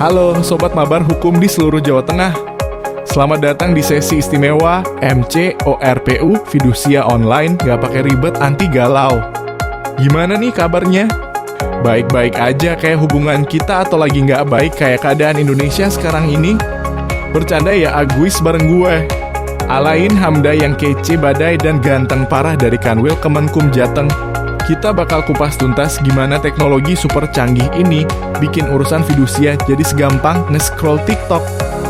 Halo Sobat Mabar Hukum di seluruh Jawa Tengah. Selamat datang di sesi istimewa MCORPU Fidusia Online, gak pakai ribet, anti galau. Gimana nih kabarnya? Baik-baik aja kayak hubungan kita atau lagi gak baik kayak keadaan Indonesia sekarang ini? Bercanda ya Aguis bareng gue. Alain Hamda yang kece badai dan ganteng parah dari Kanwil Kemenkum Jateng. Kita bakal kupas tuntas gimana teknologi super canggih ini bikin urusan fidusia jadi segampang nge-scroll TikTok.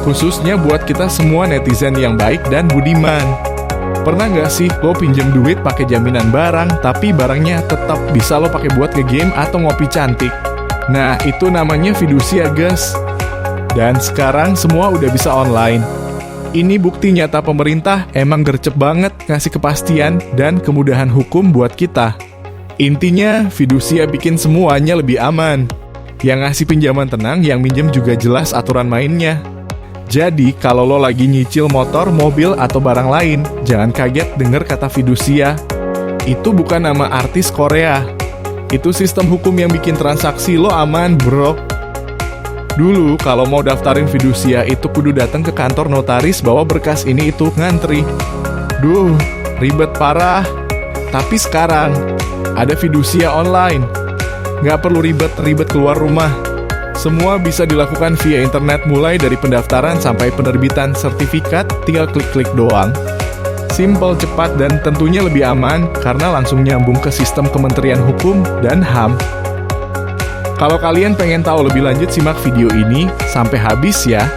Khususnya buat kita semua netizen yang baik dan budiman. Pernah nggak sih lo pinjem duit pakai jaminan barang, tapi barangnya tetap bisa lo pakai buat nge-game atau ngopi cantik? Nah, itu namanya fidusia, guys. Dan sekarang semua udah bisa online. Ini bukti nyata pemerintah emang gercep banget ngasih kepastian dan kemudahan hukum buat kita. Intinya, fidusia bikin semuanya lebih aman. Yang ngasih pinjaman tenang, yang minjem juga jelas aturan mainnya. Jadi, kalau lo lagi nyicil motor, mobil, atau barang lain, jangan kaget denger kata fidusia. Itu bukan nama artis Korea. Itu sistem hukum yang bikin transaksi lo aman, bro. Dulu, kalau mau daftarin fidusia itu kudu datang ke kantor notaris bawa berkas ini itu ngantri. Duh, ribet parah. Tapi sekarang, ada fidusia online. Nggak perlu ribet-ribet keluar rumah. Semua bisa dilakukan via internet mulai dari pendaftaran sampai penerbitan sertifikat, tinggal klik-klik doang. Simple, cepat, dan tentunya lebih aman karena langsung nyambung ke sistem Kementerian Hukum dan HAM. Kalau kalian pengen tahu lebih lanjut, simak video ini sampai habis ya.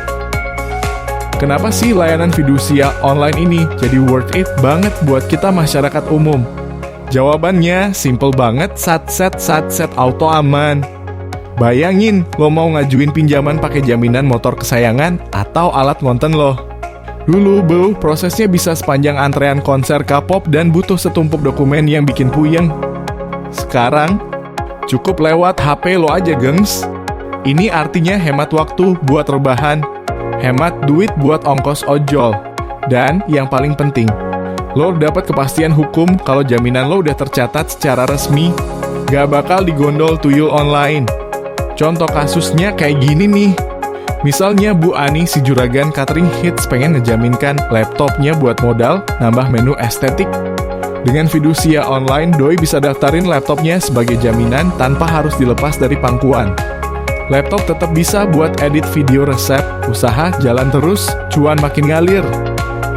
Kenapa sih layanan fidusia online ini jadi worth it banget buat kita masyarakat umum? Jawabannya simple banget, satset auto aman. Bayangin lo mau ngajuin pinjaman pakai jaminan motor kesayangan atau alat ngonten lo. Dulu prosesnya bisa sepanjang antrean konser K-pop dan butuh setumpuk dokumen yang bikin puyeng. Sekarang cukup lewat HP lo aja, gengs. Ini artinya hemat waktu buat rebahan, hemat duit buat ongkos ojol, dan yang paling penting, lo dapat kepastian hukum kalau jaminan lo udah tercatat secara resmi, gak bakal digondol tuyul online. Contoh kasusnya kayak gini nih. Misalnya Bu Ani si juragan catering hits pengen ngejaminkan laptopnya buat modal nambah menu estetik. Dengan fidusia online, doi bisa daftarin laptopnya sebagai jaminan tanpa harus dilepas dari pangkuan. Laptop tetap bisa buat edit video resep, usaha jalan terus, cuan makin ngalir.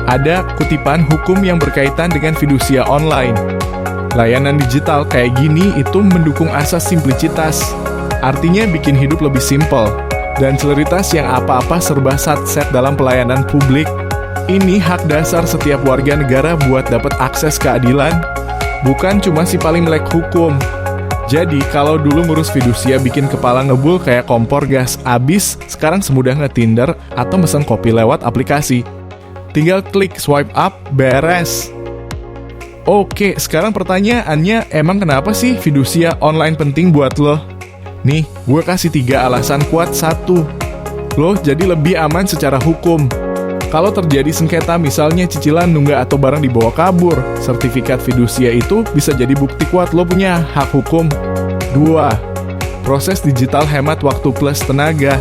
Ada kutipan hukum yang berkaitan dengan fidusia online. Layanan digital kayak gini itu mendukung asas simplicitas. Artinya bikin hidup lebih simpel. Dan celeritas yang apa-apa serba satset dalam pelayanan publik. Ini hak dasar setiap warga negara buat dapat akses keadilan. Bukan cuma si paling melek hukum. Jadi kalau dulu ngurus fidusia bikin kepala ngebul kayak kompor gas abis, sekarang semudah nge-Tinder atau mesen kopi lewat aplikasi. Tinggal klik swipe up, beres. Oke, sekarang pertanyaannya, emang kenapa sih fidusia online penting buat lo? Nih, gue kasih 3 alasan kuat. 1. Lo jadi lebih aman secara hukum. Kalau terjadi sengketa misalnya cicilan nunggak atau barang dibawa kabur, sertifikat fidusia itu bisa jadi bukti kuat lo punya hak hukum. 2. Proses digital hemat waktu plus tenaga.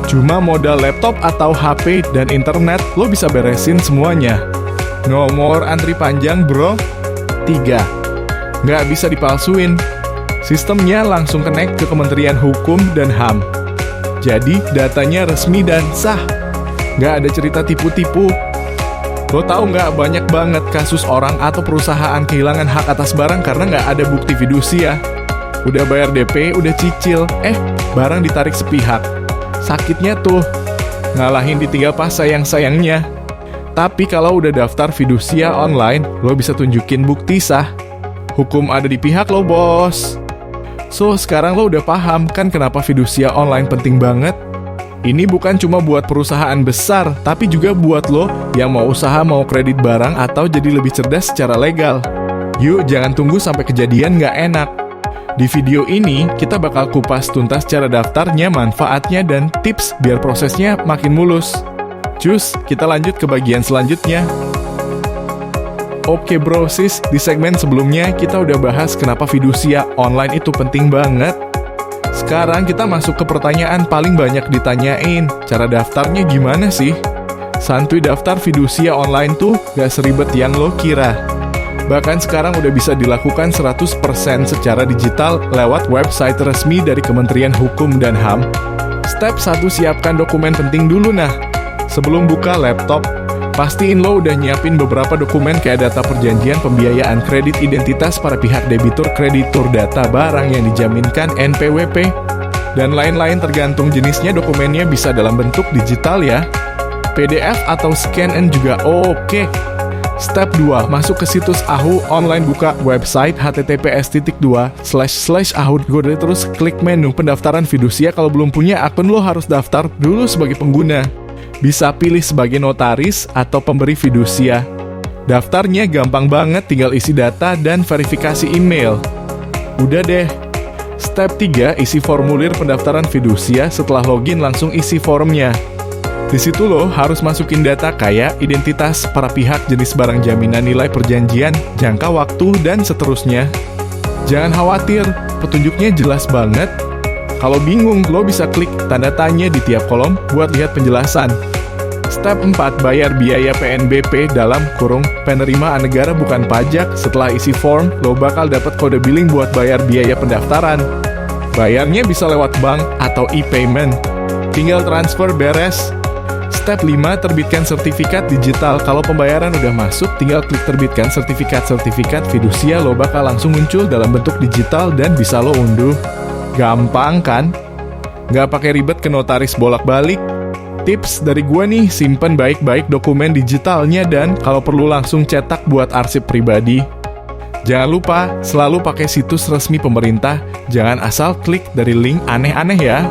Cuma modal laptop atau HP dan internet, lo bisa beresin semuanya. No more antri panjang, bro. 3. Nggak bisa dipalsuin. Sistemnya langsung connect ke Kementerian Hukum dan HAM. Jadi, datanya resmi dan sah. Nggak ada cerita tipu-tipu. Lo tahu nggak, banyak banget kasus orang atau perusahaan kehilangan hak atas barang karena nggak ada bukti fidusia. Udah bayar DP, udah cicil, barang ditarik sepihak. Sakitnya tuh, ngalahin ditinggal pas sayang-sayangnya. Tapi kalau udah daftar fidusia online, lo bisa tunjukin bukti sah. Hukum ada di pihak lo, bos. So, sekarang lo udah paham kan kenapa fidusia online penting banget? Ini bukan cuma buat perusahaan besar, tapi juga buat lo yang mau usaha, mau kredit barang, atau jadi lebih cerdas secara legal. Yuk, jangan tunggu sampai kejadian nggak enak. Di video ini, kita bakal kupas tuntas cara daftarnya, manfaatnya, dan tips biar prosesnya makin mulus. Cus, kita lanjut ke bagian selanjutnya. Oke bro sis, di segmen sebelumnya kita udah bahas kenapa fidusia online itu penting banget. sekarang kita masuk ke pertanyaan paling banyak ditanyain. Cara daftarnya gimana sih? Santuy, daftar fidusia online tuh gak seribet yang lo kira. Bahkan sekarang udah bisa dilakukan 100% secara digital lewat website resmi dari Kementerian Hukum dan HAM. Step 1, siapkan dokumen penting dulu nah. Sebelum buka laptop, pastiin lo udah nyiapin beberapa dokumen kayak data perjanjian pembiayaan kredit, identitas para pihak debitur, kreditur, data barang yang dijaminkan, NPWP, dan lain-lain tergantung jenisnya. Dokumennya bisa dalam bentuk digital ya, PDF atau scan-in juga oke. Step 2, masuk ke situs AHU online, buka website https://ahud.go, terus klik menu pendaftaran fidusia. Kalau belum punya akun, lo harus daftar dulu sebagai pengguna. Bisa pilih sebagai notaris atau pemberi fidusia. Daftarnya gampang banget, tinggal isi data dan verifikasi email. Udah deh. Step 3, isi formulir pendaftaran fidusia. Setelah login, langsung isi formnya. Di situ lo harus masukin data kayak identitas para pihak, jenis barang jaminan, nilai perjanjian, jangka waktu, dan seterusnya. Jangan khawatir, petunjuknya jelas banget. Kalau bingung, lo bisa klik tanda tanya di tiap kolom buat lihat penjelasan. Step 4, bayar biaya PNBP dalam kurung penerimaan negara bukan pajak. Setelah isi form, lo bakal dapat kode billing buat bayar biaya pendaftaran. Bayarnya bisa lewat bank atau e-payment. Tinggal transfer beres. Step 5, terbitkan sertifikat digital. Kalau pembayaran udah masuk, tinggal klik terbitkan sertifikat fidusia. Lo bakal langsung muncul dalam bentuk digital dan bisa lo unduh. Gampang kan? Nggak pakai ribet ke notaris bolak-balik. Tips dari gua nih, simpen baik-baik dokumen digitalnya dan kalau perlu langsung cetak buat arsip pribadi. Jangan lupa, selalu pakai situs resmi pemerintah. Jangan asal klik dari link aneh-aneh ya.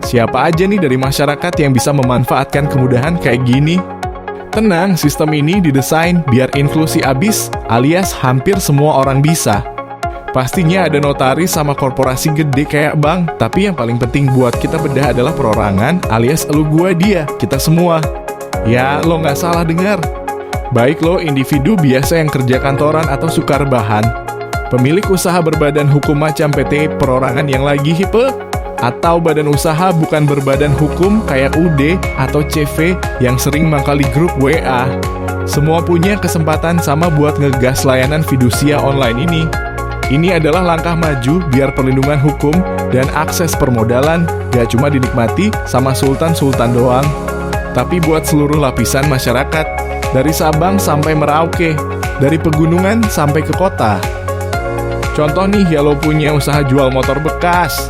Siapa aja nih dari masyarakat yang bisa memanfaatkan kemudahan kayak gini? Tenang, sistem ini didesain biar inklusi abis, alias hampir semua orang bisa. Pastinya ada notaris sama korporasi gede kayak bank, tapi yang paling penting buat kita bedah adalah perorangan, alias elu gua dia, kita semua. Ya, lo nggak salah dengar. Baik lo individu biasa yang kerja kantoran atau suka rebahan, pemilik usaha berbadan hukum macam PT perorangan yang lagi hipe, atau badan usaha bukan berbadan hukum kayak UD atau CV yang sering mangkali grup WA. Semua punya kesempatan sama buat ngegas layanan fidusia online ini. Ini adalah langkah maju biar perlindungan hukum dan akses permodalan gak cuma dinikmati sama sultan-sultan doang, tapi buat seluruh lapisan masyarakat, dari Sabang sampai Merauke, dari pegunungan sampai ke kota. Contoh nih, ya lo punya usaha jual motor bekas.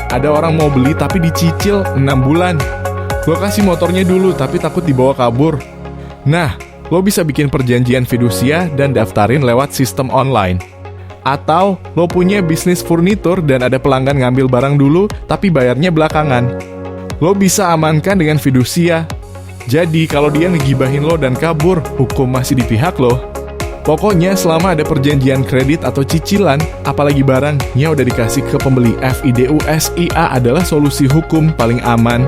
Ada orang mau beli tapi dicicil 6 bulan. Lo kasih motornya dulu tapi takut dibawa kabur. Nah, lo bisa bikin perjanjian fidusia dan daftarin lewat sistem online. Atau lo punya bisnis furnitur dan ada pelanggan ngambil barang dulu tapi bayarnya belakangan. Lo bisa amankan dengan fidusia. Jadi kalau dia ngegibahin lo dan kabur, hukum masih di pihak lo. Pokoknya selama ada perjanjian kredit atau cicilan, apalagi barangnya udah dikasih ke pembeli, FIDUSIA adalah solusi hukum paling aman.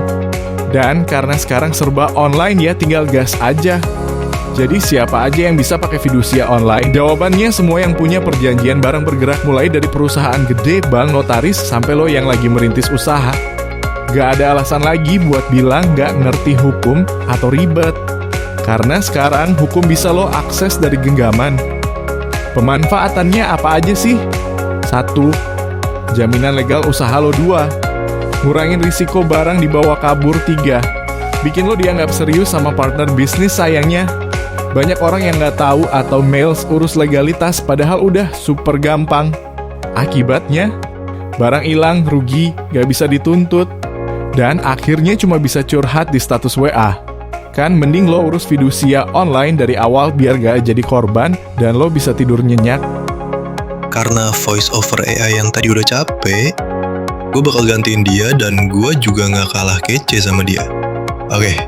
Dan karena sekarang serba online ya, tinggal gas aja. Jadi siapa aja yang bisa pakai fidusia online? Jawabannya semua yang punya perjanjian barang bergerak, mulai dari perusahaan gede, bank, notaris, sampai lo yang lagi merintis usaha. Gak ada alasan lagi buat bilang gak ngerti hukum atau ribet. Karena sekarang hukum bisa lo akses dari genggaman. Pemanfaatannya apa aja sih? 1. Jaminan legal usaha lo. 2. Ngurangin risiko barang dibawa kabur. 3. Bikin lo dianggap serius sama partner bisnis. Sayangnya banyak orang yang nggak tahu atau males urus legalitas, padahal udah super gampang. Akibatnya, barang hilang, rugi, nggak bisa dituntut, dan akhirnya cuma bisa curhat di status WA. Kan mending lo urus fidusia online dari awal biar nggak jadi korban dan lo bisa tidur nyenyak. Karena voice over AI yang tadi udah capek, gue bakal gantiin dia dan gue juga nggak kalah kece sama dia. Oke,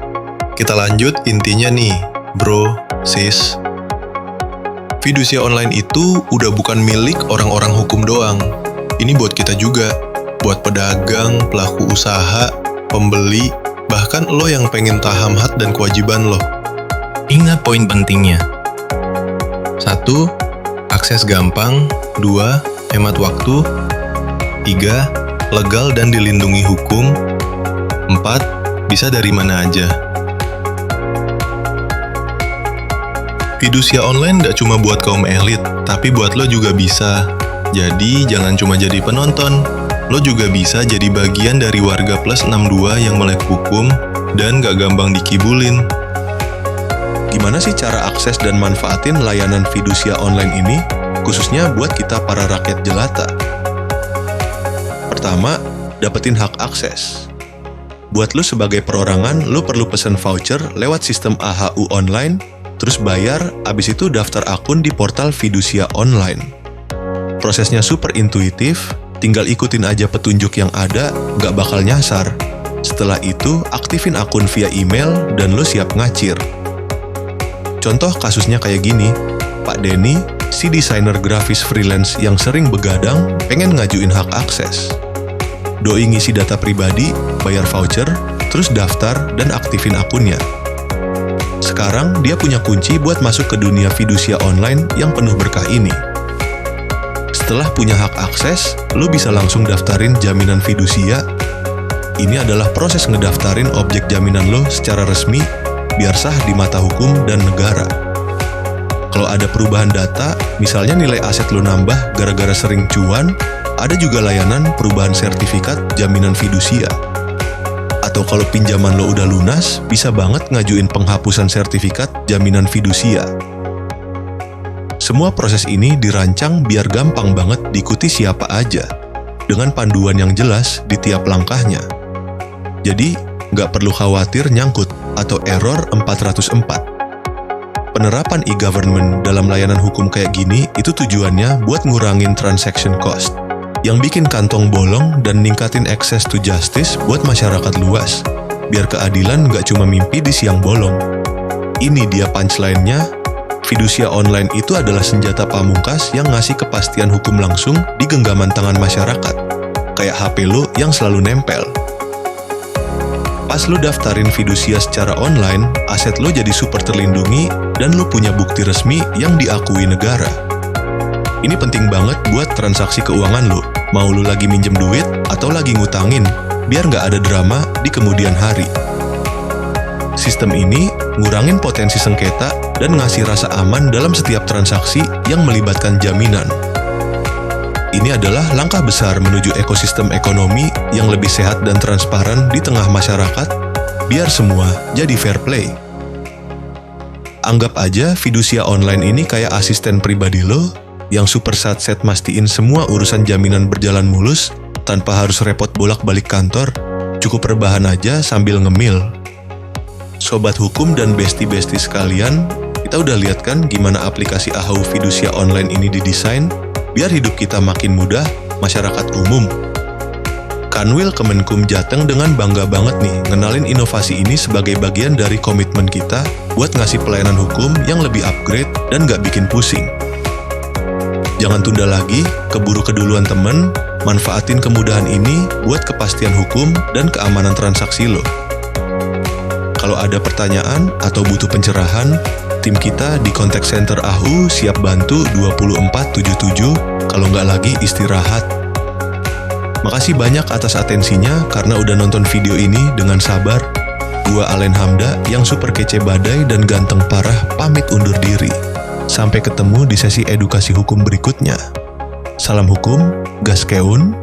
kita lanjut. Intinya nih, bro, sis, fidusia online itu udah bukan milik orang-orang hukum doang. Ini buat kita juga, buat pedagang, pelaku usaha, pembeli, bahkan lo yang pengen paham hak dan kewajiban lo. Ingat poin pentingnya. 1. Akses gampang. 2. Hemat waktu. 3. legal dan dilindungi hukum. 4. Bisa dari mana aja. Fidusia online gak cuma buat kaum elit, tapi buat lo juga bisa. Jadi jangan cuma jadi penonton, lo juga bisa jadi bagian dari warga plus 62 yang melek hukum dan gak gampang dikibulin. Gimana sih cara akses dan manfaatin layanan fidusia online ini, khususnya buat kita para rakyat jelata? Pertama, dapetin hak akses. Buat lo sebagai perorangan, lo perlu pesen voucher lewat sistem AHU online, terus bayar, abis itu daftar akun di portal fidusia online. Prosesnya super intuitif, tinggal ikutin aja petunjuk yang ada, gak bakal nyasar. Setelah itu, aktifin akun via email dan lo siap ngacir. Contoh kasusnya kayak gini, Pak Denny, si desainer grafis freelance yang sering begadang, pengen ngajuin hak akses. Doi ngisi data pribadi, bayar voucher, terus daftar dan aktifin akunnya. Sekarang dia punya kunci buat masuk ke dunia fidusia online yang penuh berkah ini. Setelah punya hak akses, lo bisa langsung daftarin jaminan fidusia. Ini adalah proses ngedaftarin objek jaminan lo secara resmi, biar sah di mata hukum dan negara. Kalau ada perubahan data, misalnya nilai aset lo nambah gara-gara sering cuan, ada juga layanan perubahan sertifikat jaminan fidusia. Atau kalau pinjaman lo udah lunas, bisa banget ngajuin penghapusan sertifikat jaminan fidusia. Semua proses ini dirancang biar gampang banget diikuti siapa aja, dengan panduan yang jelas di tiap langkahnya. Jadi, nggak perlu khawatir nyangkut atau error 404. Penerapan e-government dalam layanan hukum kayak gini itu tujuannya buat ngurangin transaction cost, yang bikin kantong bolong dan ningkatin access to justice buat masyarakat luas, biar keadilan nggak cuma mimpi di siang bolong. Ini dia punchline-nya, fidusia online itu adalah senjata pamungkas yang ngasih kepastian hukum langsung di genggaman tangan masyarakat, kayak HP lo yang selalu nempel. Pas lo daftarin fidusia secara online, aset lo jadi super terlindungi dan lo punya bukti resmi yang diakui negara. Ini penting banget buat transaksi keuangan lo, mau lo lagi minjem duit atau lagi ngutangin, biar nggak ada drama di kemudian hari. Sistem ini ngurangin potensi sengketa dan ngasih rasa aman dalam setiap transaksi yang melibatkan jaminan. Ini adalah langkah besar menuju ekosistem ekonomi yang lebih sehat dan transparan di tengah masyarakat, biar semua jadi fair play. Anggap aja fidusia online ini kayak asisten pribadi lo, yang super satset mastiin semua urusan jaminan berjalan mulus, tanpa harus repot bolak-balik kantor, cukup rebahan aja sambil ngemil. Sobat hukum dan besti-besti sekalian, kita udah lihat kan gimana aplikasi AHU fidusia online ini didesain, biar hidup kita makin mudah, masyarakat umum. Kanwil Kemenkum Jateng dengan bangga banget nih ngenalin inovasi ini sebagai bagian dari komitmen kita buat ngasih pelayanan hukum yang lebih upgrade dan gak bikin pusing. Jangan tunda lagi, keburu keduluan temen, manfaatin kemudahan ini buat kepastian hukum dan keamanan transaksi lo. Kalau ada pertanyaan atau butuh pencerahan, tim kita di Contact Center AHU siap bantu 24/7 kalau nggak lagi istirahat. Makasih banyak atas atensinya karena udah nonton video ini dengan sabar. Gua Alen Hamda yang super kece badai dan ganteng parah pamit undur diri. Sampai ketemu di sesi edukasi hukum berikutnya. Salam hukum, gaskeun.